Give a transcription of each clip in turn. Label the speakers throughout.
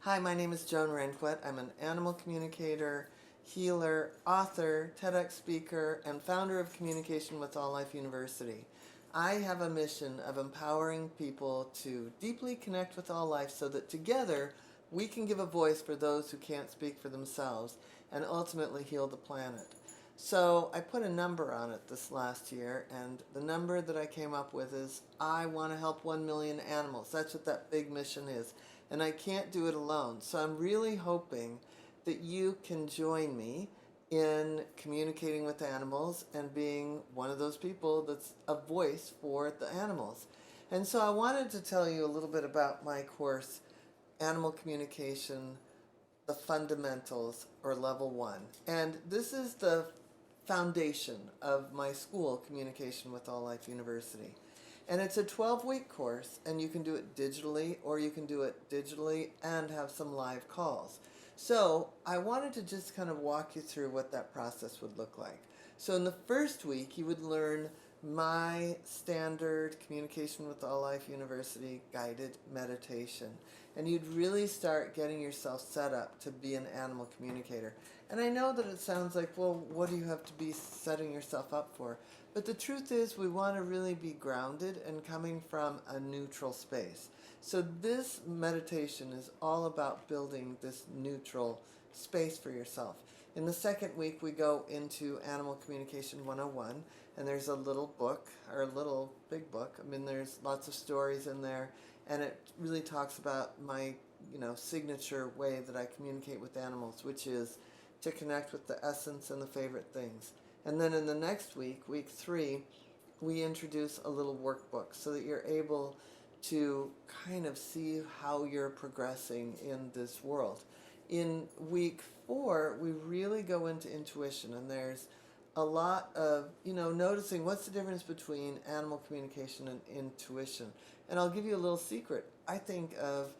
Speaker 1: Hi, my name is Joan Renquet. I'm an animal communicator, healer, author, TEDx speaker, and founder of Communication with All Life University. I have a mission of empowering people to deeply connect with all life so that together we can give a voice for those who can't speak for themselves and ultimately heal the planet. So I put a number on it this last year, and the number that I came up with is I want to help 1 million animals. That's what that big mission is. And I can't do it alone. So I'm really hoping that you can join me in communicating with animals and being one of those people that's a voice for the animals. And so I wanted to tell you a little bit about my course, Animal Communication, the Fundamentals, or Level 1. And this is the foundation of my school, Communication with All Life University. And it's a 12-week course, and you can do it digitally, or you can do it digitally and have some live calls. So I wanted to just kind of walk you through what that process would look like. So in the first week, you would learn my standard Communication with All Life University guided meditation. And you'd really start getting yourself set up to be an animal communicator. And I know that it sounds like, well, what do you have to be setting yourself up for? But the truth is, we want to really be grounded and coming from a neutral space. So this meditation is all about building this neutral space for yourself. In the second week, we go into Animal Communication 101, and there's a little book, or a little big book. I mean, there's lots of stories in there, and it really talks about my, signature way that I communicate with animals, which is to connect with the essence and the favorite things. And then in the next week, week 3, we introduce a little workbook so that you're able to kind of see how you're progressing in this world. In week 4, we really go into intuition, and there's a lot of, noticing what's the difference between animal communication and intuition. And I'll give you a little secret. I think of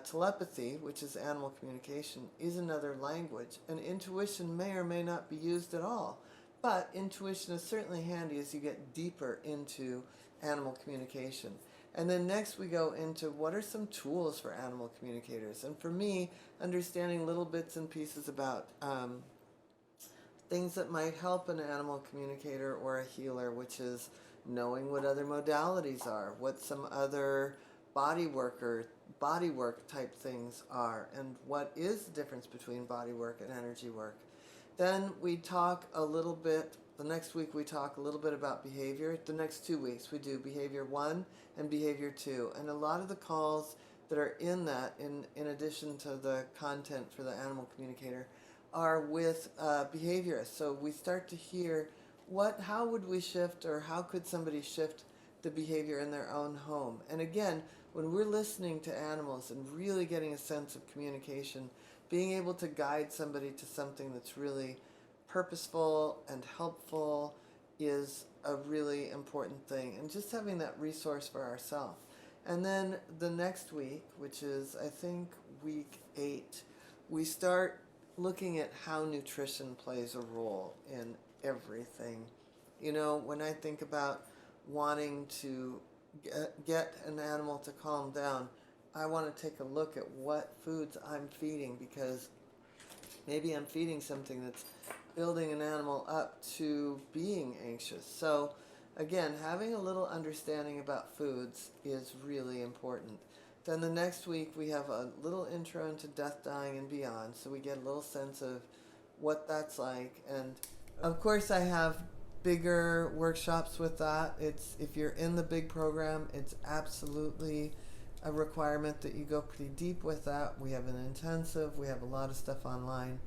Speaker 1: telepathy, which is animal communication, is another language, and intuition may or may not be used at all. But intuition is certainly handy as you get deeper into animal communication. And then next we go into what are some tools for animal communicators. And for me, understanding little bits and pieces about things that might help an animal communicator or a healer, which is knowing what other modalities are, what some other body work type things are, and what is the difference between body work and energy work. Then we talk a little bit, the next week we talk a little bit about behavior. The next 2 weeks we do behavior 1 and behavior 2. And a lot of the calls that are in that, in addition to the content for the animal communicator, are with behaviorists. So we start to hear how would we shift, or how could somebody shift the behavior in their own home. And again, when we're listening to animals and really getting a sense of communication, being able to guide somebody to something that's really purposeful and helpful is a really important thing. And just having that resource for ourselves. And then the next week, which is I think week 8, we start looking at how nutrition plays a role in everything. When I think about wanting to get an animal to calm down, I want to take a look at what foods I'm feeding, because maybe I'm feeding something that's building an animal up to being anxious. So again, having a little understanding about foods is really important. Then the next week we have a little intro into death, dying, and beyond, so we get a little sense of what that's like. And of course I have bigger workshops with that. If you're in the big program, it's absolutely a requirement that you go pretty deep with that. We have an intensive, we have a lot of stuff online.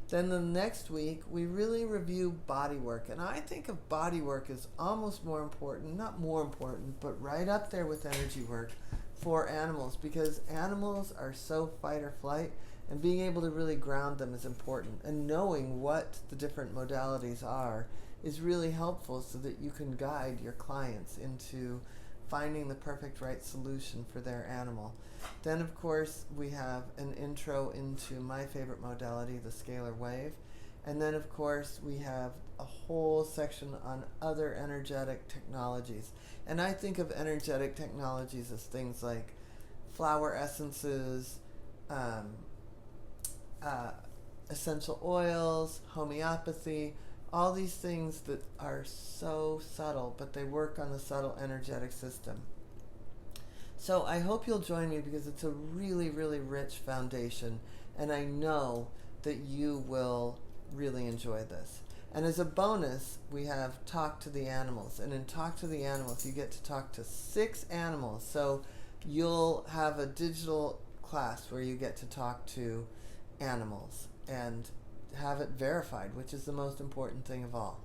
Speaker 1: Then the next week, we really review body work. And I think of body work as almost more important, not more important, but right up there with energy work for animals, because animals are so fight or flight, and being able to really ground them is important. And knowing what the different modalities are is really helpful so that you can guide your clients into finding the perfect right solution for their animal. Then, of course, we have an intro into my favorite modality, the scalar wave. And then, of course, we have a whole section on other energetic technologies. And I think of energetic technologies as things like flower essences, um, uh, essential oils, homeopathy, all these things that are so subtle, but they work on the subtle energetic system. So I hope you'll join me because it's a really, really rich foundation, and I know that you will really enjoy this. And as a bonus, we have Talk to the Animals. And in Talk to the Animals, you get to talk to 6 animals. So you'll have a digital class where you get to talk to animals and have it verified, which is the most important thing of all.